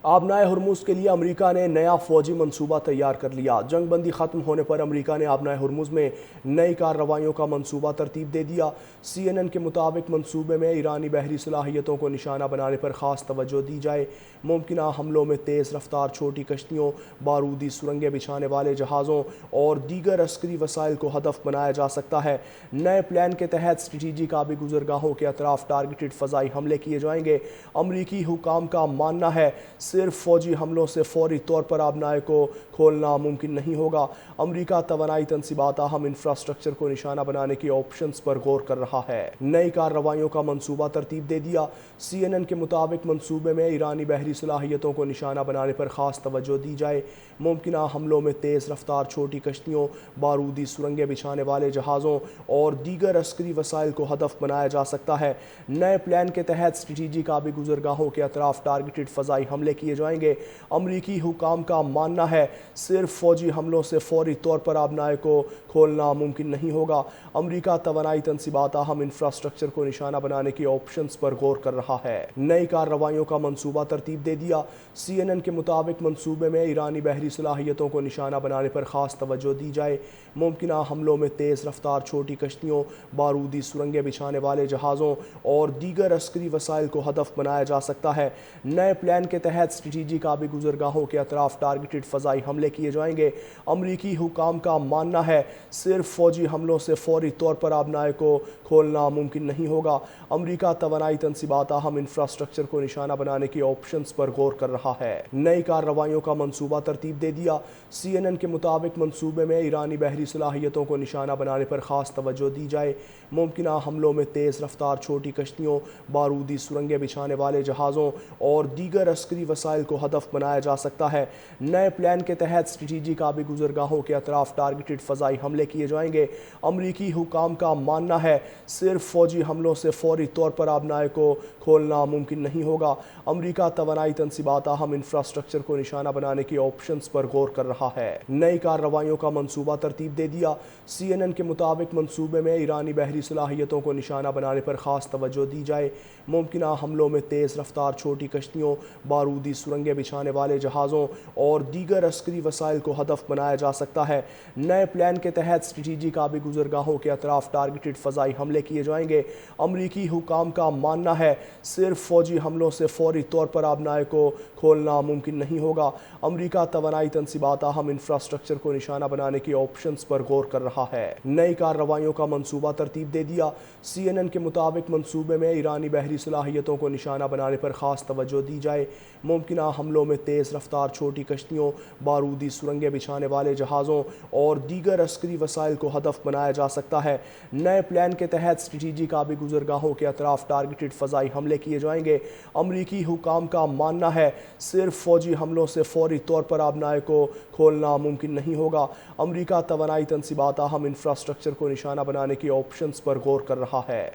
آبنائے ہرمز کے لیے امریکہ نے نیا فوجی منصوبہ تیار کر لیا۔ جنگ بندی ختم ہونے پر امریکہ نے آبنائے ہرمز میں نئی کارروائیوں کا منصوبہ ترتیب دے دیا۔ سی این این کے مطابق منصوبے میں ایرانی بحری صلاحیتوں کو نشانہ بنانے پر خاص توجہ دی جائے، ممکنہ حملوں میں تیز رفتار چھوٹی کشتیوں، بارودی سرنگیں بچھانے والے جہازوں اور دیگر عسکری وسائل کو ہدف بنایا جا سکتا ہے۔ نئے پلان کے تحت اسٹریٹجک آبی گزرگاہوں کے اطراف ٹارگیٹڈ فضائی حملے کیے جائیں گے۔ امریکی حکام کا ماننا ہے صرف فوجی حملوں سے فوری طور پر آبنائے کو کھولنا ممکن نہیں ہوگا۔ امریکہ توانائی تنصیبات اہم انفراسٹرکچر کو نشانہ بنانے کے آپشنز پر غور کر رہا ہے۔ نئی کارروائیوں کا منصوبہ ترتیب دے دیا۔ سی این این کے مطابق منصوبے میں ایرانی بحری صلاحیتوں کو نشانہ بنانے پر خاص توجہ دی جائے، ممکنہ حملوں میں تیز رفتار چھوٹی کشتیوں، بارودی سرنگیں بچھانے والے جہازوں اور دیگر عسکری وسائل کو ہدف بنایا جا سکتا ہے۔ نئے پلان کے تحت اسٹریٹجک آبی گزرگاہوں کے اطراف ٹارگیٹڈ فضائی حملے کیے جائیں گے۔ امریکی حکام کا ماننا ہے صرف فوجی حملوں سے فوری طور پر آبنائے کو کھولنا ممکن نہیں ہوگا۔ امریکہ توانائی تنصیبات اہم انفراسٹرکچر کو نشانہ بنانے کے آپشنز پر غور کر رہا ہے۔ نئی کارروائیوں کا منصوبہ ترتیب دے دیا۔ سی این این کے مطابق منصوبے میں ایرانی بحری صلاحیتوں کو نشانہ بنانے پر خاص توجہ دی جائے، ممکنہ حملوں میں تیز رفتار چھوٹی کشتیوں، بارودی سرنگیں بچھانے والے جہازوں اور دیگر عسکری وسائل کو ہدف بنایا جا سکتا ہے۔ نئے پلان کے تحت اسٹریٹجک آبی گزرگاہوں کے اطراف ٹارگیٹڈ فضائی حملے کیے جائیں گے۔ امریکی حکام کا ماننا ہے صرف فوجی حملوں سے فوری طور پر آبنائے کو کھولنا ممکن نہیں ہوگا۔ امریکہ توانائی تنصیبات اہم انفراسٹرکچر کو نشانہ بنانے کے آپشنز پر غور کر رہا ہے۔ نئی کارروائیوں کا منصوبہ ترتیب دے دیا۔ سی این این کے مطابق منصوبے میں ایرانی بحری صلاحیتوں کو نشانہ بنانے پر خاص توجہ دی جائے، ممکنہ حملوں میں تیز رفتار چھوٹی کشتیوں، بارودی سرنگیں بچھانے والے جہازوں اور دیگر عسکری وسائل کو ہدف بنایا جا سکتا ہے۔ نئے پلان کے تحت اسٹریٹجک آبی گزرگاہوں کے اطراف ٹارگیٹڈ فضائی حملے کیے جائیں گے۔ امریکی حکام کا ماننا ہے صرف فوجی حملوں سے فوری طور پر آبنائے کو کھولنا ممکن نہیں ہوگا۔ امریکہ توانائی تنصیبات اہم انفراسٹرکچر کو نشانہ بنانے کے آپشنز پر غور کر رہا ہے۔ نئی کارروائیوں کا منصوبہ ترتیب دے دیا۔ سی این این کے مطابق منصوبے میں ایرانی بحری صلاحیتوں کو نشانہ بنانے پر خاص توجہ دی جائے، ممکنہ حملوں میں تیز رفتار چھوٹی کشتیوں، بارودی سرنگیں بچھانے والے جہازوں اور دیگر عسکری وسائل کو ہدف بنایا جا سکتا ہے۔ نئے پلان کے تحت اسٹریٹجک آبی گزرگاہوں کے اطراف ٹارگیٹڈ فضائی حملے کیے جائیں گے۔ امریکی حکام کا ماننا ہے صرف فوجی حملوں سے فوری طور پر آبنائے کو کھولنا ممکن نہیں ہوگا۔ امریکہ توانائی تنصیبات اہم انفراسٹرکچر کو نشانہ بنانے کے آپشنز پر غور کر رہا ہے۔ نئی کارروائیوں کا منصوبہ ترتیب دے دیا۔ سی این این کے مطابق منصوبے میں ایرانی بحری صلاحیتوں کو نشانہ بنانے پر خاص توجہ دی جائے، ممکنہ حملوں میں تیز رفتار چھوٹی کشتیوں، بارودی سرنگیں بچھانے والے جہازوں اور دیگر عسکری وسائل کو ہدف بنایا جا سکتا ہے۔ نئے پلان کے تحت اسٹریٹجک آبی گزرگاہوں کے اطراف ٹارگیٹڈ فضائی حملے کیے جائیں گے۔ امریکی حکام کا ماننا ہے صرف فوجی حملوں سے فوری طور پر آبنائے کو کھولنا ممکن نہیں ہوگا۔ امریکہ توانائی تنصیبات اہم انفراسٹرکچر کو نشانہ بنانے کے آپشنز پر غور کر رہا ہے۔